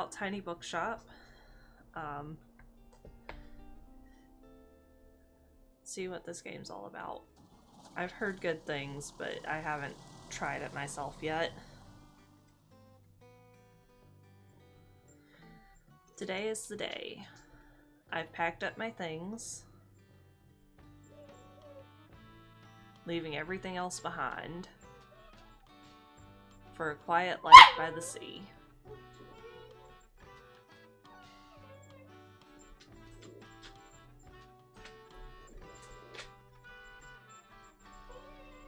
out Tiny Bookshop. See what this game's all about. I've heard good things, but I haven't tried it myself yet. Today is the day. I've packed up my things, leaving everything else behind for a quiet life by the sea.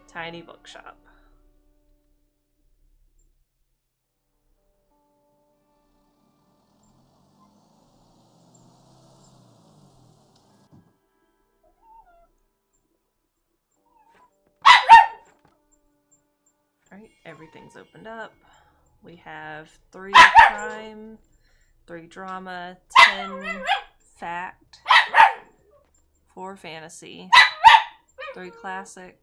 Tiny Bookshop. Alright, everything's opened up. We have 3 crime, 3 drama, 10 fact, 4 fantasy, 3 classic,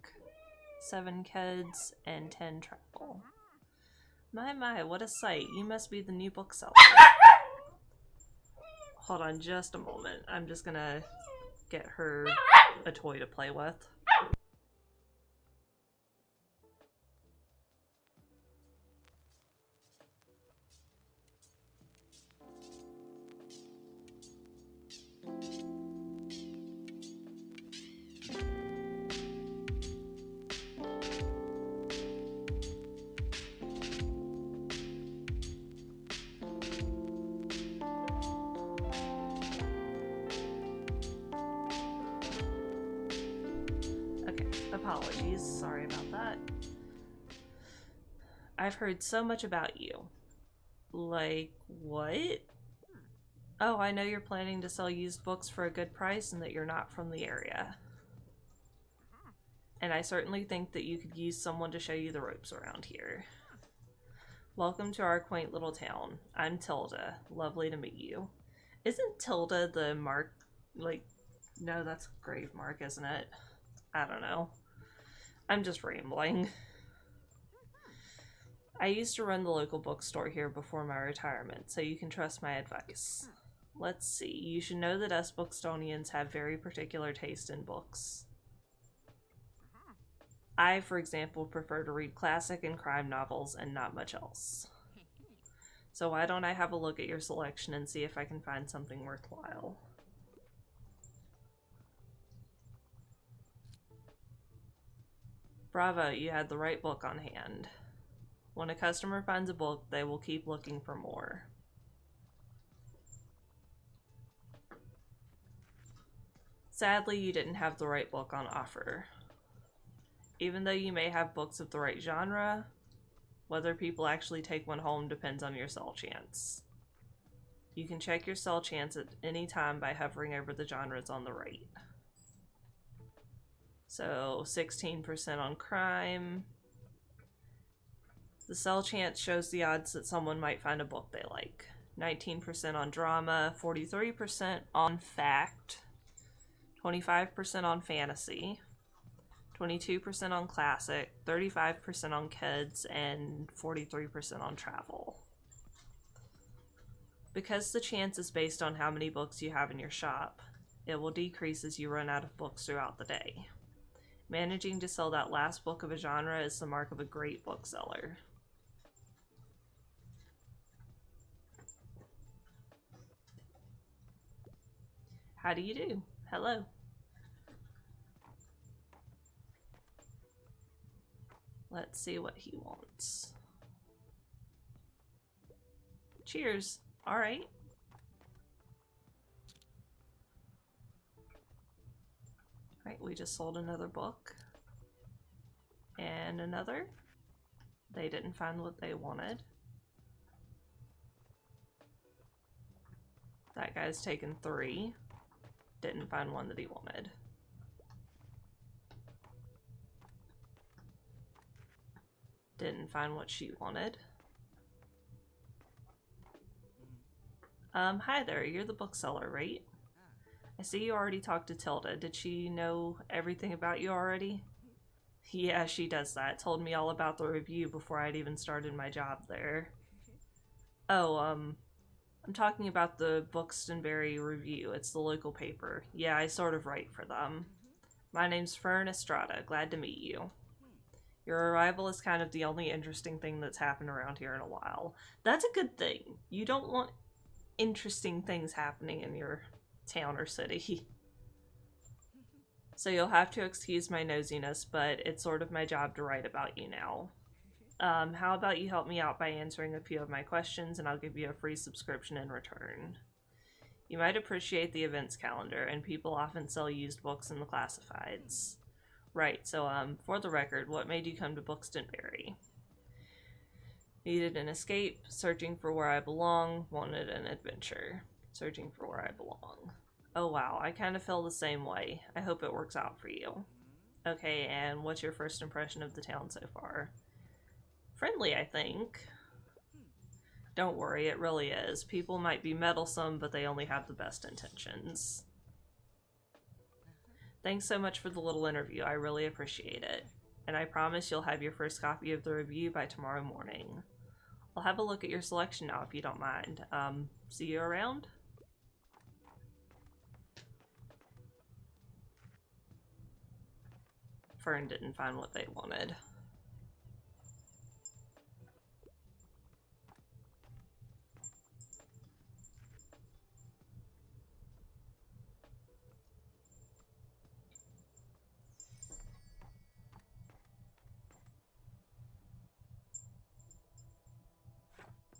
7 kids, and 10 travel. My, what a sight. You must be the new bookseller. Hold on just a moment. I'm just gonna get her a toy to play with. Apologies, sorry about that. I've heard so much about you. Like, what? Oh, I know you're planning to sell used books for a good price and that you're not from the area. And I certainly think that you could use someone to show you the ropes around here. Welcome to our quaint little town. I'm Tilda. Lovely to meet you. Isn't Tilda the mark, like, no, that's grave mark, isn't it? I don't know. I'm just rambling. I used to run the local bookstore here before my retirement, so you can trust my advice. Let's see, you should know that us Bookstonians have very particular taste in books. I, for example, prefer to read classic and crime novels and not much else. So why don't I have a look at your selection and see if I can find something worthwhile? Bravo, you had the right book on hand. When a customer finds a book, they will keep looking for more. Sadly, you didn't have the right book on offer. Even though you may have books of the right genre, whether people actually take one home depends on your sell chance. You can check your sell chance at any time by hovering over the genres on the right. So 16% on crime. The sell chance shows the odds that someone might find a book they like. 19% on drama, 43% on fact, 25% on fantasy, 22% on classic, 35% on kids, and 43% on travel. Because the chance is based on how many books you have in your shop, it will decrease as you run out of books throughout the day. Managing to sell that last book of a genre is the mark of a great bookseller. How do you do? Hello. Let's see what he wants. Cheers. All right. Right, we just sold another book. And another. They didn't find what they wanted. That guy's taken 3. Didn't find one that he wanted. Didn't find what she wanted. Hi there, you're the bookseller, right? I see you already talked to Tilda. Did she know everything about you already? Yeah, she does that. Told me all about the review before I'd even started my job there. Oh, I'm talking about the Buxtonbury Review. It's the local paper. Yeah, I sort of write for them. My name's Fern Estrada. Glad to meet you. Your arrival is kind of the only interesting thing that's happened around here in a while. That's a good thing. You don't want interesting things happening in your town or city. So you'll have to excuse my nosiness, but it's sort of my job to write about you now. How about you help me out by answering a few of my questions, and I'll give you a free subscription in return. You might appreciate the events calendar, and people often sell used books in the classifieds. Right, so for the record, what made you come to Buxtonbury? Needed an escape, searching for where I belong, wanted an adventure. Searching for where I belong. Oh wow, I kind of feel the same way. I hope it works out for you. Okay, and what's your first impression of the town so far? Friendly, I think. Don't worry, it really is. People might be meddlesome, but they only have the best intentions. Thanks so much for the little interview. I really appreciate it. And I promise you'll have your first copy of the review by tomorrow morning. I'll have a look at your selection now if you don't mind. See you around? Fern didn't find what they wanted.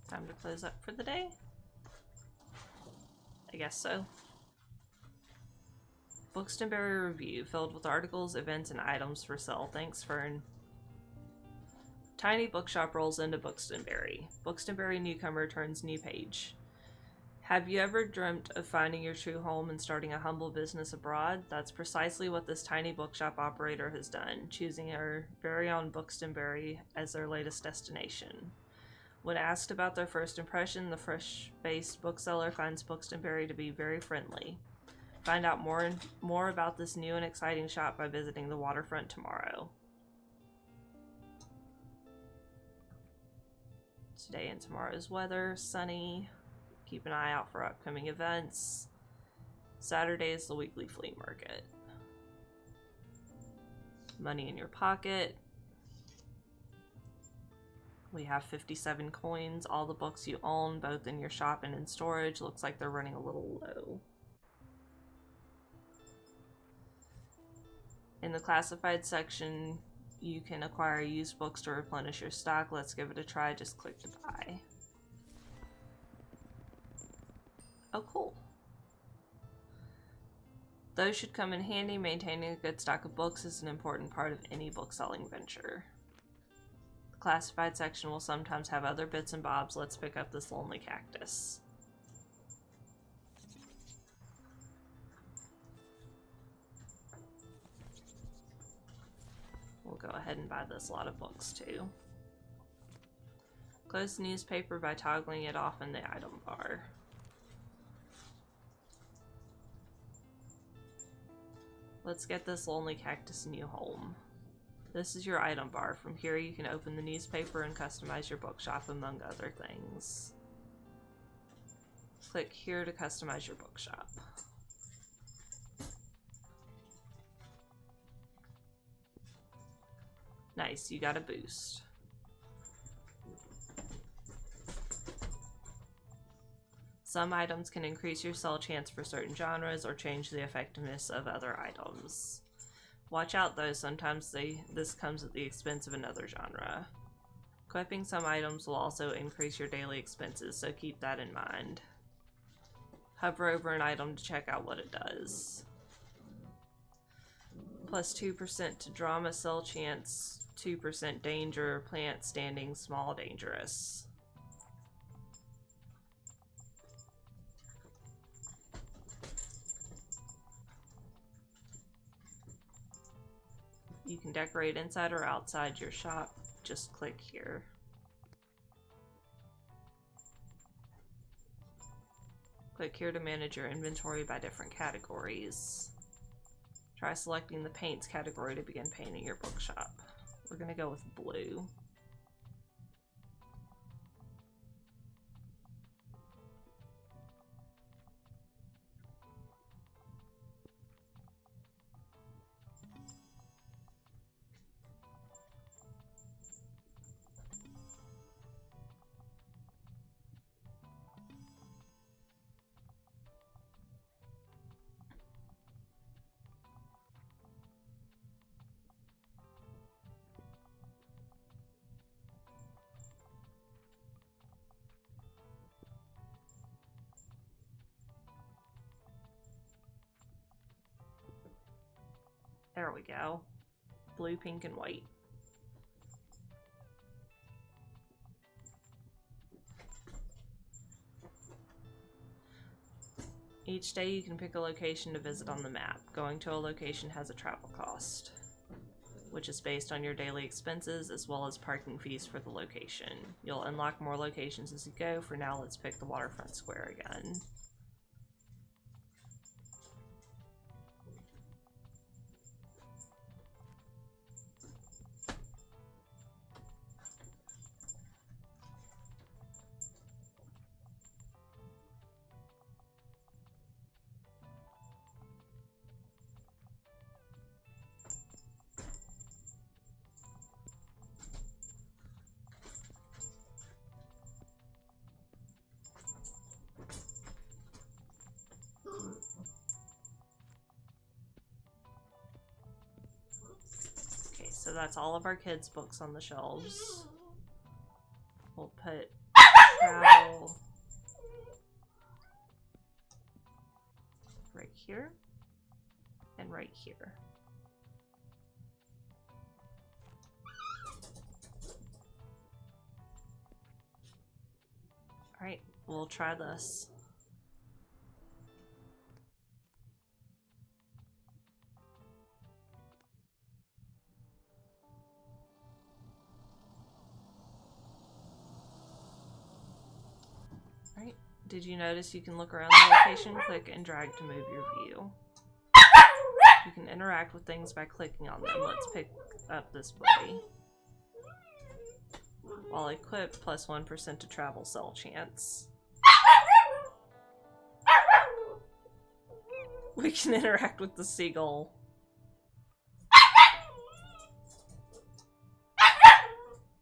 Time to close up for the day? I guess so. Buxtonbury Review, filled with articles, events, and items for sale. Thanks, Fern. Tiny bookshop rolls into Buxtonbury. Buxtonbury newcomer turns new page. Have you ever dreamt of finding your true home and starting a humble business abroad? That's precisely what this tiny bookshop operator has done, choosing her very own Buxtonbury as their latest destination. When asked about their first impression, the fresh-faced bookseller finds Buxtonbury to be very friendly. Find out more about this new and exciting shop by visiting the waterfront tomorrow. Today and tomorrow's weather, sunny. Keep an eye out for upcoming events. Saturday is the weekly flea market. Money in your pocket. We have 57 coins. All the books you own, both in your shop and in storage, looks like they're running a little low. In the classified section, you can acquire used books to replenish your stock. Let's give it a try. Just click to buy. Oh, cool. Those should come in handy. Maintaining a good stock of books is an important part of any book-selling venture. The classified section will sometimes have other bits and bobs. Let's pick up this lonely cactus. We'll go ahead and buy this lot of books too. Close the newspaper by toggling it off in the item bar. Let's get this lonely cactus a new home. This is your item bar. From here you can open the newspaper and customize your bookshop, among other things. Click here to customize your bookshop. Nice, you got a boost. Some items can increase your sell chance for certain genres or change the effectiveness of other items. Watch out though, sometimes this comes at the expense of another genre. Equipping some items will also increase your daily expenses, so keep that in mind. Hover over an item to check out what it does. Plus 2% to drama sell chance, 2% danger, plant standing, small dangerous. You can decorate inside or outside your shop. Just click here. Click here to manage your inventory by different categories. Try selecting the paints category to begin painting your bookshop. We're going to go with blue. There we go. Blue, pink, and white. Each day you can pick a location to visit on the map. Going to a location has a travel cost, which is based on your daily expenses as well as parking fees for the location. You'll unlock more locations as you go. For now, let's pick the waterfront square again. So that's all of our kids' books on the shelves. We'll put travel right here and right here. Alright, we'll try this. Alright, did you notice you can look around the location, click and drag to move your view? You can interact with things by clicking on them. Let's pick up this buddy. While equipped, plus 1% to travel cell chance. We can interact with the seagull.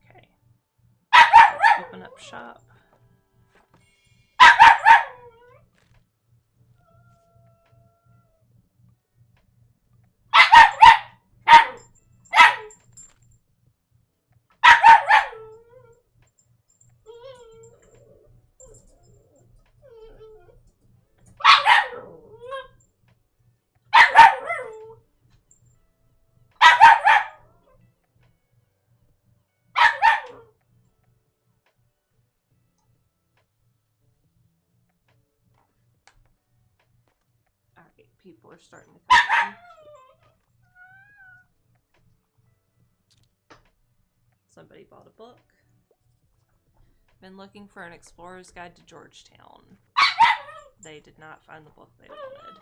Okay. Let's open up shop. Alright, people are starting to come in. Somebody bought a book. Been looking for an explorer's guide to Georgetown. They did not find the book they wanted.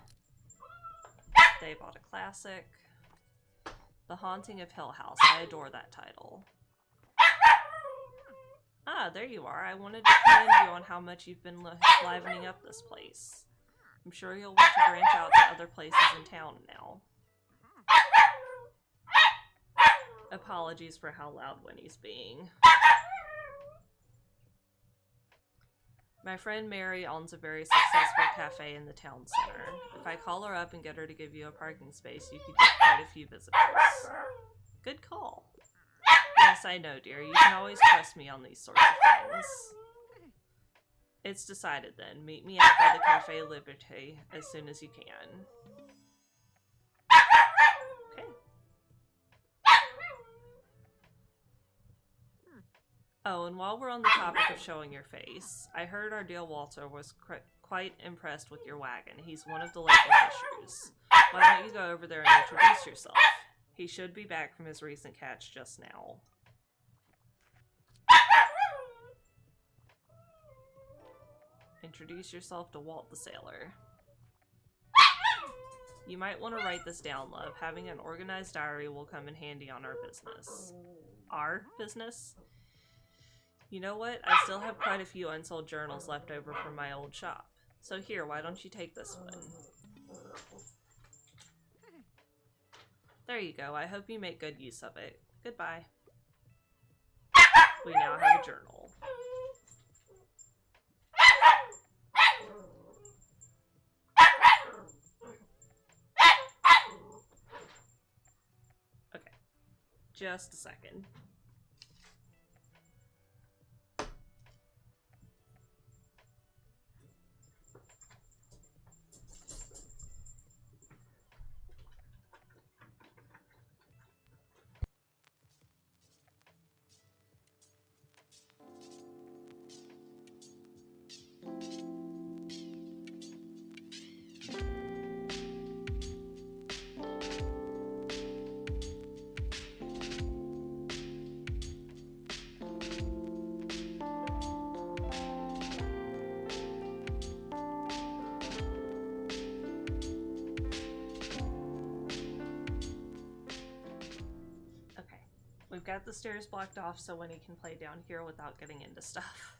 They bought a classic. The Haunting of Hill House. I adore that title. Ah, there you are. I wanted to commend you on how much you've been livening up this place. I'm sure you'll want to branch out to other places in town now. Apologies for how loud Winnie's being. My friend Mary owns a very successful cafe in the town center. If I call her up and get her to give you a parking space, you could get quite a few visitors. Good call. Yes, I know, dear. You can always trust me on these sorts of things. It's decided then. Meet me out by the Cafe Liberté as soon as you can. Okay. Oh, and while we're on the topic of showing your face, I heard our dear Walter was quite impressed with your wagon. He's one of the local fishers. Why don't you go over there and introduce yourself? He should be back from his recent catch just now. Introduce yourself to Walt the Sailor. You might want to write this down, love. Having an organized diary will come in handy on our business. Our business? You know what? I still have quite a few unsold journals left over from my old shop. So here, why don't you take this one? There you go. I hope you make good use of it. Goodbye. We now have a journal. Okay. Just a second. we've got the stairs blocked off so Winnie can play down here without getting into stuff.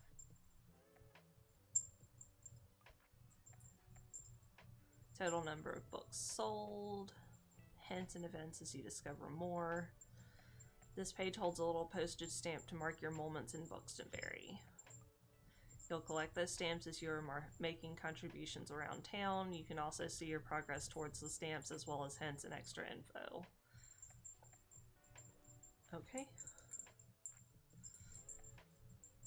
Total number of books sold. Hints and events as you discover more. This page holds a little postage stamp to mark your moments in Buxtonbury. You'll collect those stamps as you're making contributions around town. You can also see your progress towards the stamps as well as hints and extra info. Okay.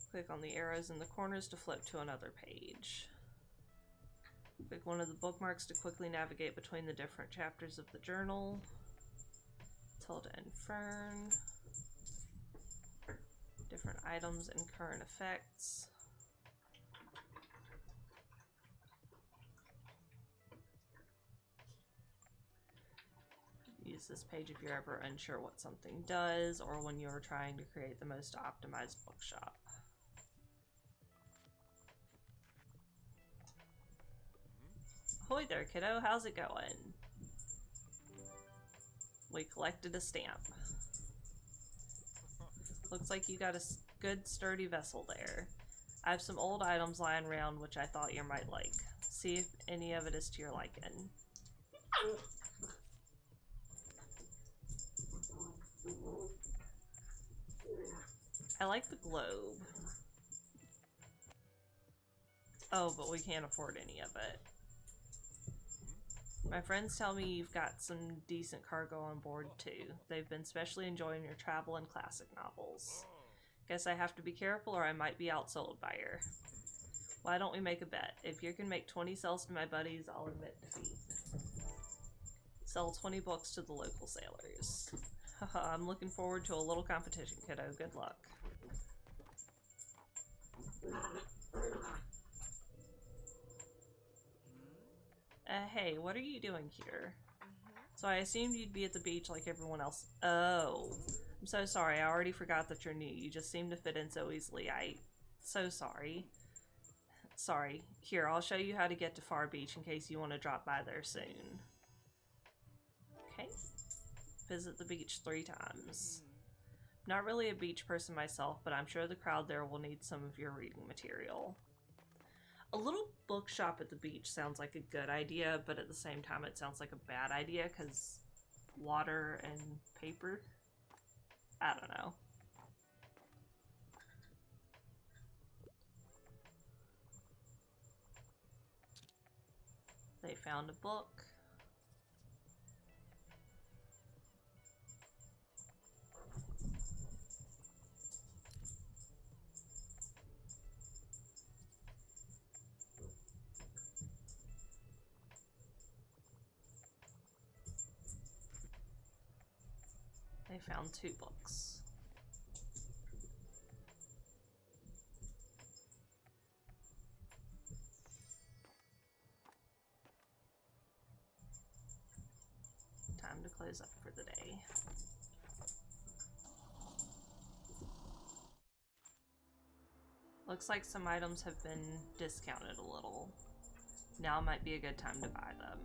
Click on the arrows in the corners to flip to another page. Click one of the bookmarks to quickly navigate between the different chapters of the journal. Tilde and Fern. Different items and current effects. Use this page if you're ever unsure what something does or when you're trying to create the most optimized bookshop. Ahoy there, kiddo. How's it going? We collected a stamp. Looks like you got a good sturdy vessel there. I have some old items lying around which I thought you might like. See if any of it is to your liking. I like the globe. Oh, but we can't afford any of it. My friends tell me you've got some decent cargo on board too. They've been especially enjoying your travel and classic novels. Guess I have to be careful or I might be outsold by her. Why don't we make a bet? If you can make 20 sales to my buddies, I'll admit defeat. Sell 20 books to the local sailors. Haha, I'm looking forward to a little competition, kiddo. Good luck. Hey, what are you doing here? So I assumed you'd be at the beach like everyone else. Oh. I'm so sorry. I already forgot that you're new. You just seem to fit in so easily. So sorry. Sorry. Here, I'll show you how to get to Far Beach in case you want to drop by there soon. Okay. Visit the beach 3 times. Not really a beach person myself, but I'm sure the crowd there will need some of your reading material. A little bookshop at the beach sounds like a good idea, but at the same time it sounds like a bad idea because water and paper? I don't know. They found a book. They found 2 books. Time to close up for the day. Looks like some items have been discounted a little. Now might be a good time to buy them.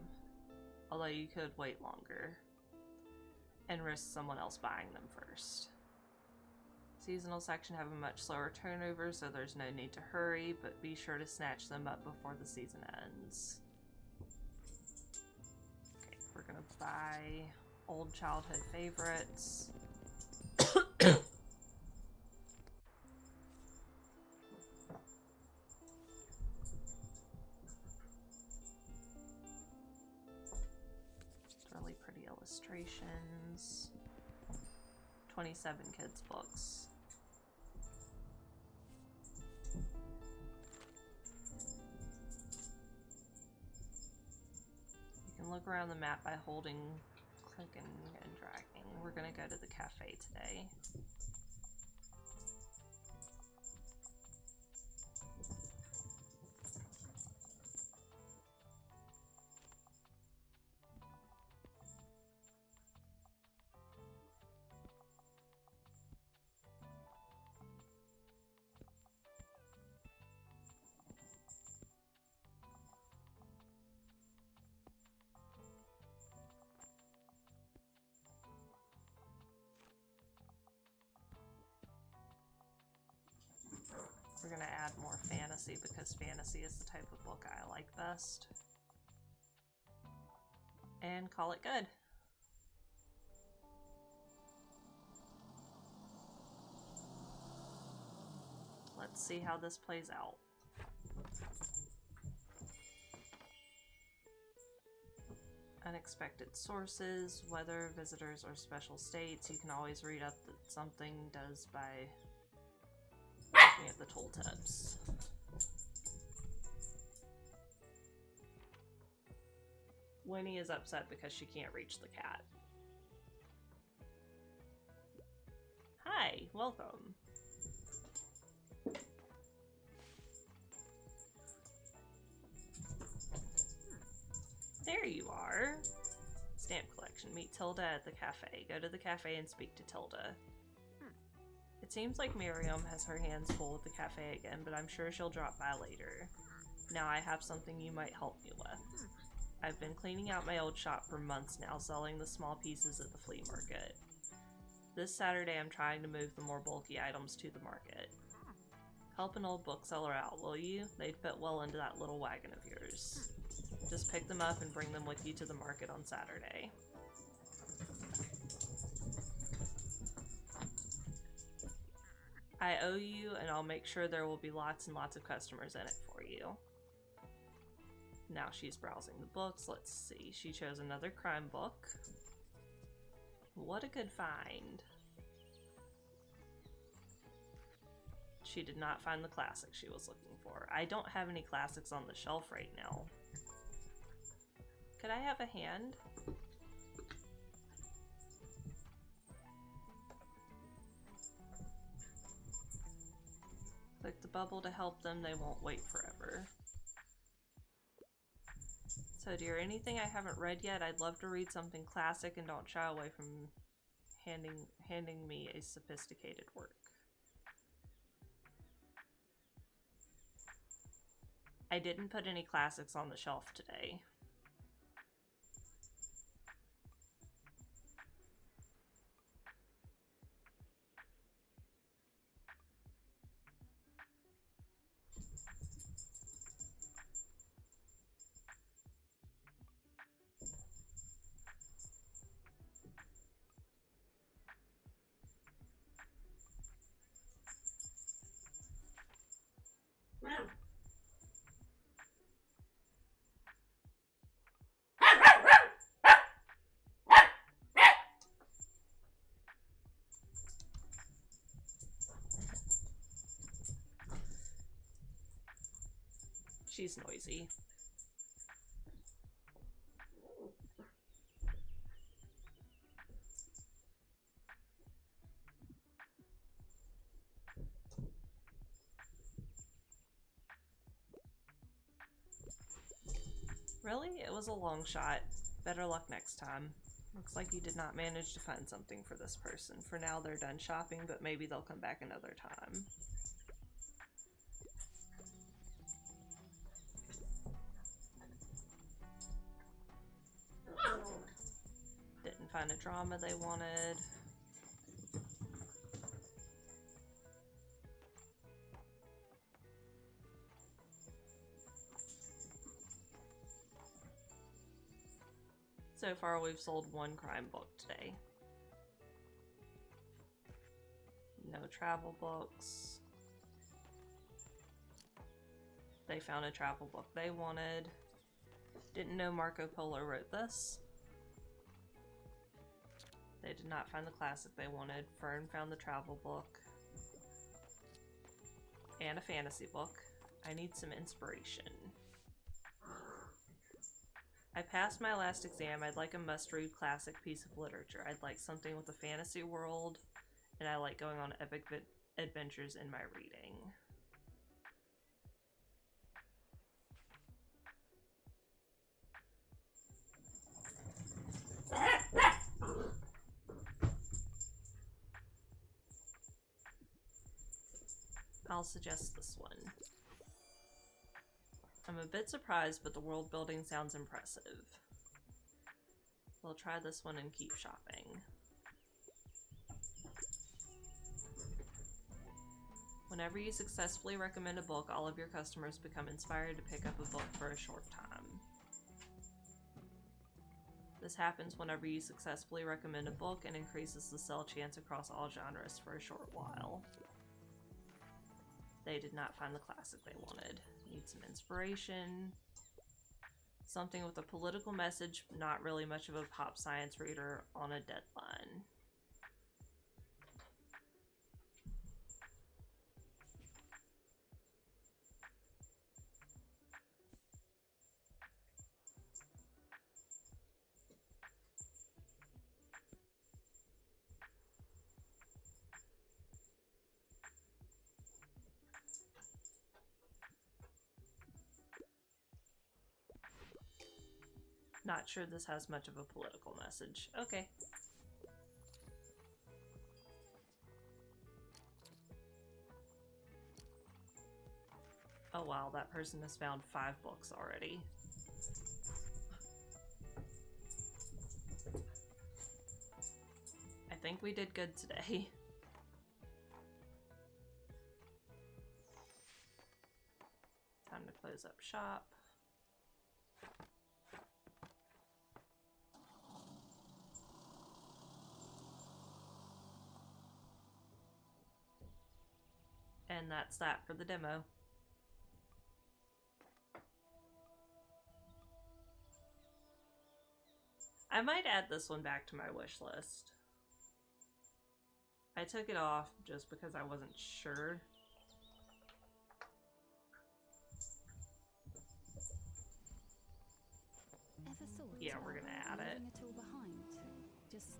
Although you could wait longer and risk someone else buying them first. Seasonal section have a much slower turnover, so there's no need to hurry, but be sure to snatch them up before the season ends. Okay, we're gonna buy old childhood favorites. Really pretty illustrations. 27 kids' books. You can look around the map by holding, clicking, and dragging. We're gonna go to the cafe today. We're gonna add more fantasy because fantasy is the type of book I like best. And call it good. Let's see how this plays out. Unexpected sources, weather, visitors, or special states. You can always read up that something does by looking at the tooltips. Winnie is upset because she can't reach the cat. Hi, welcome. There you are. Stamp collection. Meet Tilda at the cafe. Go to the cafe and speak to Tilda. It seems like Miriam has her hands full with the cafe again, but I'm sure she'll drop by later. Now I have something you might help me with. I've been cleaning out my old shop for months now, selling the small pieces at the flea market. This Saturday I'm trying to move the more bulky items to the market. Help an old bookseller out, will you? They'd fit well into that little wagon of yours. Just pick them up and bring them with you to the market on Saturday. I owe you, and I'll make sure there will be lots and lots of customers in it for you. Now she's browsing the books. Let's see. She chose another crime book. What a good find. She did not find the classic she was looking for. I don't have any classics on the shelf right now. Could I have a hand? Click the bubble to help them. They won't wait forever. So dear, anything I haven't read yet? I'd love to read something classic and don't shy away from handing me a sophisticated work. I didn't put any classics on the shelf today. She's noisy. Really? It was a long shot. Better luck next time. Looks like you did not manage to find something for this person. For now, they're done shopping, but maybe they'll come back another time. Didn't find a drama they wanted. So far, we've sold one crime book today. No travel books. They found a travel book they wanted. Didn't know Marco Polo wrote this. They did not find the classic they wanted. Fern found the travel book. And a fantasy book. I need some inspiration. I passed my last exam. I'd like a must-read classic piece of literature. I'd like something with a fantasy world, and I like going on epic adventures in my reading. I'll suggest this one. I'm a bit surprised, but the world building sounds impressive. We'll try this one and keep shopping. When Whenever you successfully recommend a book, all of your customers become inspired to pick up a book for a short time. This happens whenever you successfully recommend a book and increases the sell chance across all genres for a short while. They did not find the classic they wanted. Need some inspiration. Something with a political message, not really much of a pop science reader on a deadline. Not sure this has much of a political message. Okay. Oh wow, that person has found 5 books already. I think we did good today. Time to close up shop. And that's that for the demo. I might add this one back to my wish list. I took it off just because I wasn't sure. Yeah, we're gonna add it. Just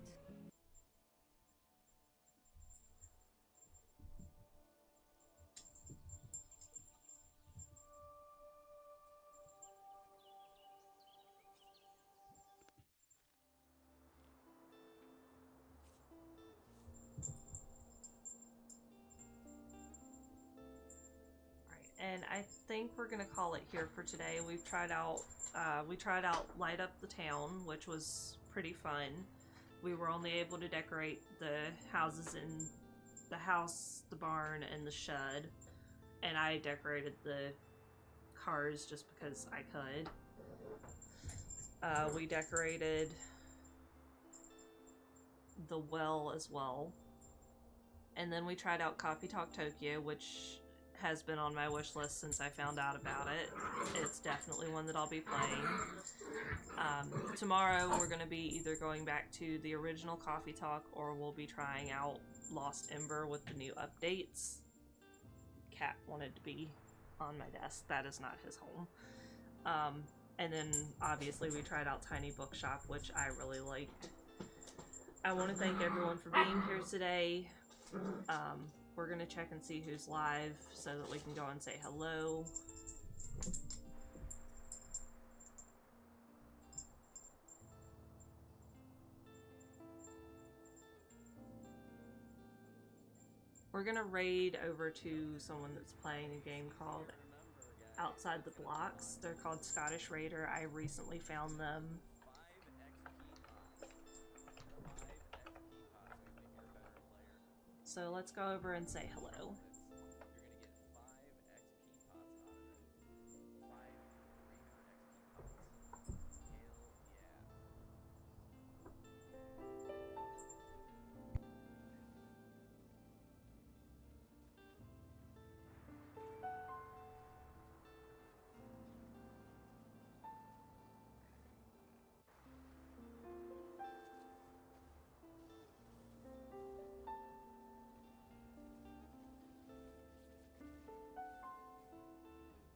and I think we're gonna call it here for today. We tried out Light Up the Town, which was pretty fun. We were only able to decorate the houses in the house, the barn, and the shed, and I decorated the cars just because I could. We decorated the well as well, and then we tried out Coffee Talk Tokyo, which has been on my wish list since I found out about it. It's definitely one that I'll be playing. Tomorrow we're going to be either going back to the original Coffee Talk or we'll be trying out Lost Ember with the new updates. Cat wanted to be on my desk. That is not his home. And then obviously we tried out Tiny Bookshop, which I really liked. I want to thank everyone for being here today. We're going to check and see who's live so that we can go and say hello. We're going to raid over to someone that's playing a game called Outside the Blocks. They're called Scottish Raider. I recently found them. So let's go over and say hello.